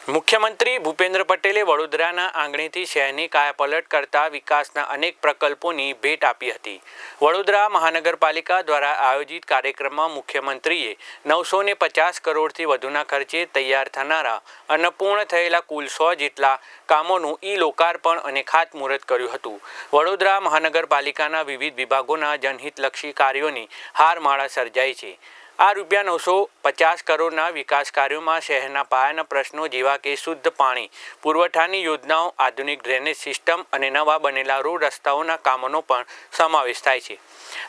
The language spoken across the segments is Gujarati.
મુખ્યમંત્રી ભૂપેન્દ્ર પટેલે વડોદરાના આંગણેથી શહેરની કાયાપલટ કરતા વિકાસના અનેક પ્રકલ્પોની ભેટ આપી હતી। વડોદરા મહાનગરપાલિકા દ્વારા આયોજિત કાર્યક્રમમાં મુખ્યમંત્રીએ 950 કરોડથી વધુના ખર્ચે તૈયાર થનારા અને પૂર્ણ થયેલા કુલ 100 જેટલા કામોનું લોકાર્પણ અને ખાતમુહૂર્ત કર્યું હતું। વડોદરા મહાનગરપાલિકાના વિવિધ વિભાગોના જનહિતલક્ષી કાર્યોની હારમાળા સર્જાઈ છે। આ રૂપિયા 950 કરોડના વિકાસ કાર્યોમાં શહેરના પાયાના પ્રશ્નો જેવા કે શુદ્ધ પાણી પુરવઠાની યોજનાઓ, આધુનિક ડ્રેનેજ સિસ્ટમ અને નવા બનેલા રોડ રસ્તાઓના કામોનો પણ સમાવેશ થાય છે।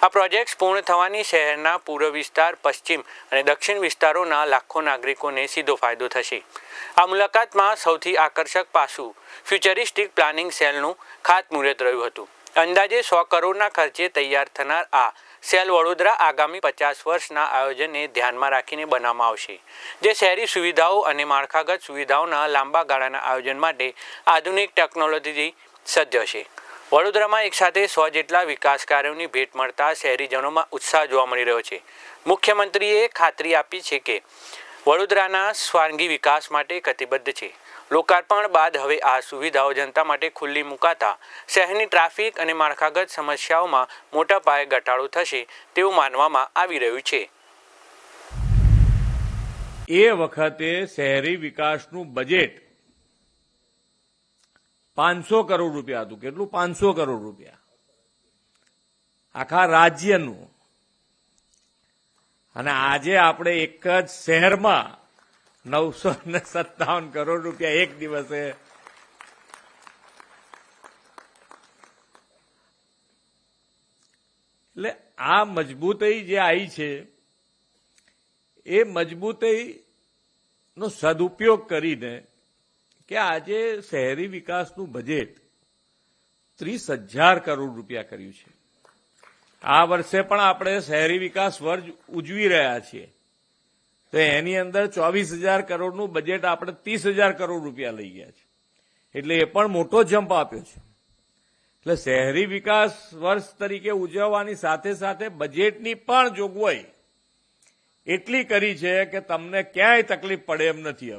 આ પ્રોજેક્ટ્સ પૂર્ણ થવાની શહેરના પૂર્વ વિસ્તાર, પશ્ચિમ અને દક્ષિણ વિસ્તારોના લાખો નાગરિકોને સીધો ફાયદો થશે। આ મુલાકાતમાં સૌથી આકર્ષક પાસું ફ્યુચરિસ્ટિક પ્લાનિંગ સેલનું ખાતમુહૂર્ત રહ્યું હતું। અંદાજે 100 કરોડના ખર્ચે તૈયાર થનાર આ સેલ વડોદરા આગામી 50 વર્ષના આયોજનને ધ્યાનમાં રાખીને બનાવવામાં આવશે, જે શહેરી સુવિધાઓ અને માળખાગત સુવિધાઓના લાંબા ગાળાના આયોજન માટે આધુનિક ટેકનોલોજીથી સજ્જ હશે। વડોદરામાં એકસાથે 100 જેટલા વિકાસ કાર્યોની ભેટ મળતા શહેરીજનોમાં ઉત્સાહ જોવા મળી રહ્યો છે। મુખ્યમંત્રીએ ખાતરી આપી છે કે વડોદરાના સ્વાંગી વિકાસ માટે કટિબદ્ધ છે। લોકાર્પણ બાદ હવે આ સુવિધાઓ જનતા માટે ખુલ્લી મુકાતા શહેરની ટ્રાફિક અને માળખાગત સમસ્યાઓમાં મોટા પાયે ઘટાડો થશે તેવું માનવામાં આવી રહ્યું છે। એ વખતે શહેરી વિકાસનું બજેટ 500 કરોડ રૂપિયા હતું। કેટલું? 500 કરોડ રૂપિયા આખા રાજ્યનું। અને આજે આપણે એક જ શહેરમાં 957 કરોડ રૂપિયા એક દિવસે એટલે આ મજબૂતાઈ જે આવી છે એ મજબૂતાઈનો સદુપયોગ કરીને કે આજે શહેરી વિકાસનું બજેટ 30,000 કરોડ રૂપિયા કર્યું છે। આ વર્ષે પણ આપણે શહેરી વિકાસ વર્ષ ઉજવી રહ્યા છીએ, તો એની અંદર 24,000 કરોડનું બજેટ આપણે 30,000 કરોડ રૂપિયા લઈ ગયા છે, એટલે એ પણ મોટો જમ્પ આપ્યો છે। એટલે શહેરી વિકાસ વર્ષ તરીકે ઉજવવાની સાથે સાથે બજેટની પણ જોગવાઈ એટલી કરી છે કે તમને ક્યાંય તકલીફ પડે એમ નથી।